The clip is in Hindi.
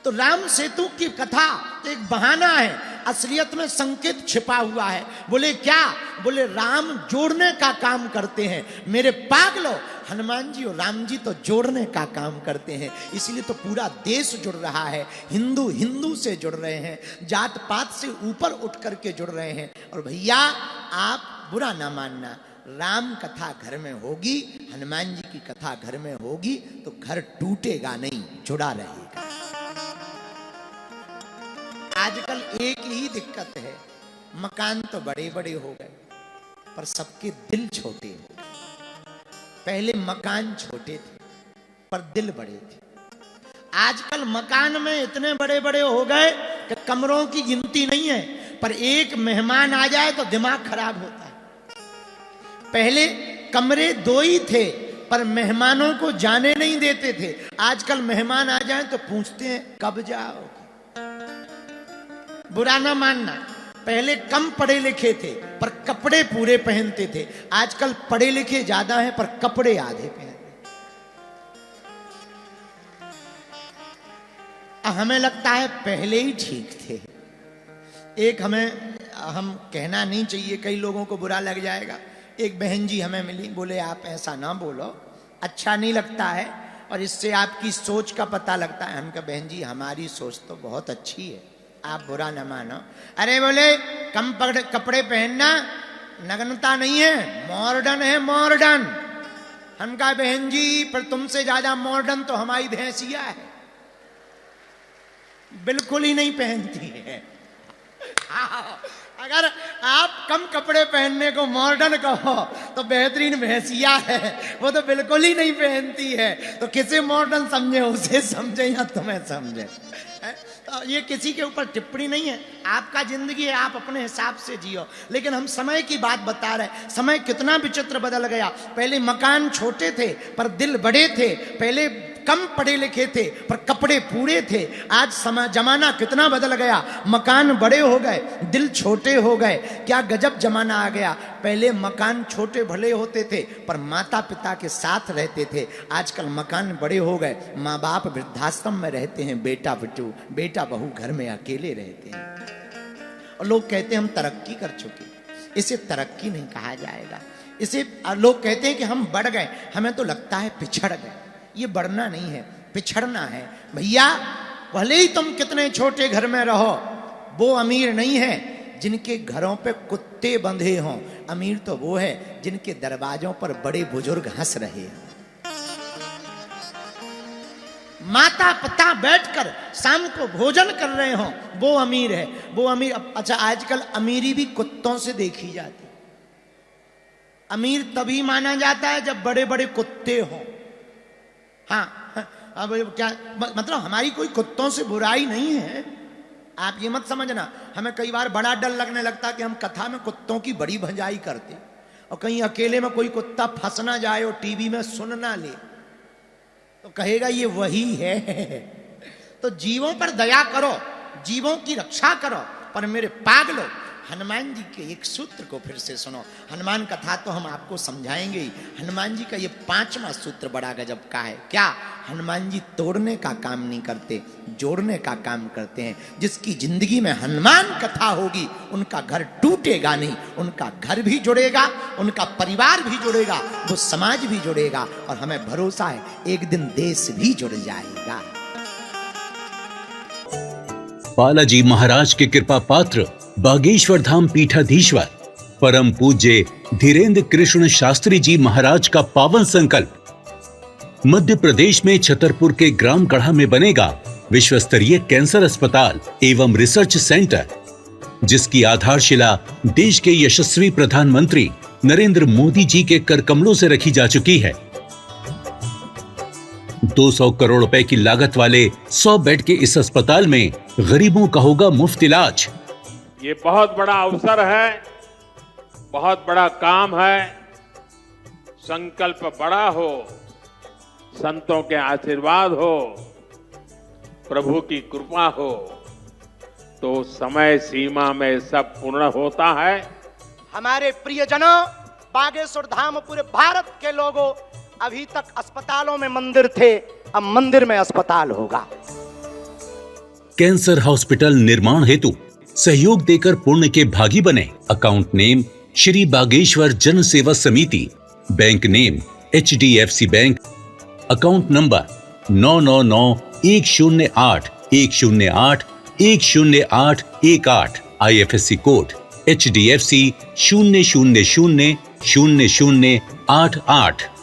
तो राम सेतु की कथा तो एक बहाना है, असलियत में संकेत छिपा हुआ है। बोले क्या? बोले राम जोड़ने का काम करते हैं। मेरे पागलो, हनुमान जी और राम जी तो जोड़ने का काम करते हैं। इसलिए तो पूरा देश जुड़ रहा है, हिंदू हिंदू से जुड़ रहे हैं, जात पात से ऊपर उठ करके जुड़ रहे हैं। और भैया आप बुरा ना मानना, राम कथा घर में होगी, हनुमान जी की कथा घर में होगी तो घर टूटेगा नहीं, जुड़ा रहेगा। आजकल एक ही दिक्कत है, मकान तो बड़े बड़े हो गए पर सबके दिल छोटे हो गए। पहले मकान छोटे थे पर दिल बड़े थे। आजकल मकान में इतने बड़े बड़े हो गए कि कमरों की गिनती नहीं है, पर एक मेहमान आ जाए तो दिमाग खराब होता है। पहले कमरे 2 ही थे पर मेहमानों को जाने नहीं देते थे। आजकल मेहमान आ जाए तो पूछते हैं कब जाओ। बुरा ना मानना, पहले कम पढ़े लिखे थे पर कपड़े पूरे पहनते थे। आजकल पढ़े लिखे ज्यादा हैं पर कपड़े आधे पहनते। हमें लगता है पहले ही ठीक थे। एक हम कहना नहीं चाहिए, कई लोगों को बुरा लग जाएगा। एक बहन जी हमें मिली, बोले आप ऐसा ना बोलो, अच्छा नहीं लगता है और इससे आपकी सोच का पता लगता है। हम कहा बहन जी हमारी सोच तो बहुत अच्छी है, आप बुरा न मानो। अरे बोले कम कपड़े पहनना नग्नता नहीं है, मॉडर्न है मॉडर्न। हम कहा बहन जी पर तुमसे ज्यादा मॉडर्न तो हमारी भैंसिया है, बिल्कुल ही नहीं पहनती है। अगर आप कम कपड़े पहनने को मॉडर्न कहो तो बेहतरीन भैंसिया है, वो तो बिल्कुल ही नहीं पहनती है। तो किसे मॉडर्न समझे, उसे समझे या तुम्हें समझे। तो ये किसी के ऊपर टिप्पणी नहीं है, आपका जिंदगी है, आप अपने हिसाब से जियो। लेकिन हम समय की बात बता रहे, समय कितना विचित्र बदल गया। पहले मकान छोटे थे पर दिल बड़े थे, पहले कम पढ़े लिखे थे पर कपड़े पूरे थे। आज समय जमाना कितना बदल गया, मकान बड़े हो गए, दिल छोटे हो गए। क्या गजब जमाना आ गया। पहले मकान छोटे भले होते थे पर माता पिता के साथ रहते थे। आजकल मकान बड़े हो गए, माँ बाप वृद्धाश्रम में रहते हैं, बेटा बहू घर में अकेले रहते हैं। और लोग कहते हैं हम तरक्की कर चुके। इसे तरक्की नहीं कहा जाएगा, इसे लोग कहते हैं कि हम बढ़ गए, हमें तो लगता है पिछड़ गए। ये बढ़ना नहीं है, पिछड़ना है। भैया भले ही तुम कितने छोटे घर में रहो, वो अमीर नहीं है जिनके घरों पे कुत्ते बंधे हों। अमीर तो वो है जिनके दरवाजों पर बड़े बुजुर्ग हंस रहे हैं। माता पिता बैठकर शाम को भोजन कर रहे हों, वो अमीर है। वो अमीर, अच्छा आजकल अमीरी भी कुत्तों से देखी जाती है। अमीर तभी माना जाता है जब बड़े बड़े कुत्ते हों। हाँ, अब क्या मतलब, हमारी कोई कुत्तों से बुराई नहीं है, आप ये मत समझना। हमें कई बार बड़ा डर लगने लगता कि हम कथा में कुत्तों की बड़ी भंजाई करते और कहीं अकेले में कोई कुत्ता फंस ना जाए और टीवी में सुन ना ले तो कहेगा ये वही है। तो जीवों पर दया करो, जीवों की रक्षा करो। पर मेरे पागलो, हनुमान जी के एक सूत्र को फिर से सुनो। हनुमान कथा तो हम आपको समझाएंगे ही। हनुमान जी का ये 5वां सूत्र बड़ा गजब का है। क्या? हनुमान जी तोड़ने का काम नहीं करते, जोड़ने का काम करते हैं। जिसकी जिंदगी में हनुमान कथा होगी उनका घर टूटेगा नहीं, उनका घर भी जुड़ेगा, उनका परिवार भी जुड़ेगा, वो समाज भी जुड़ेगा। और हमें भरोसा है एक दिन देश भी जुड़ जाएगा। बालाजी महाराज के कृपा पात्र बागेश्वर धाम पीठाधीश्वर परम पूज्य धीरेन्द्र कृष्ण शास्त्री जी महाराज का पावन संकल्प। मध्य प्रदेश में छतरपुर के ग्राम गढ़ा में बनेगा विश्व स्तरीय कैंसर अस्पताल एवं रिसर्च सेंटर, जिसकी आधारशिला देश के यशस्वी प्रधानमंत्री नरेंद्र मोदी जी के कर कमलों से रखी जा चुकी है। 200 करोड़ रुपए की लागत वाले 100 बेड के इस अस्पताल में गरीबों का होगा मुफ्त इलाज। ये बहुत बड़ा अवसर है, बहुत बड़ा काम है। संकल्प बड़ा हो, संतों के आशीर्वाद हो, प्रभु की कृपा हो तो समय सीमा में सब पूर्ण होता है। हमारे प्रियजनों, बागेश्वर धाम पूरे भारत के लोगों, अभी तक अस्पतालों में मंदिर थे, अब मंदिर में अस्पताल होगा। कैंसर हॉस्पिटल निर्माण हेतु सहयोग देकर पुण्य के भागी बने। अकाउंट नेम श्री बागेश्वर जन सेवा समिति, bank name HDFC bank, account number 999108108108, IFSC code HDFC 0000088।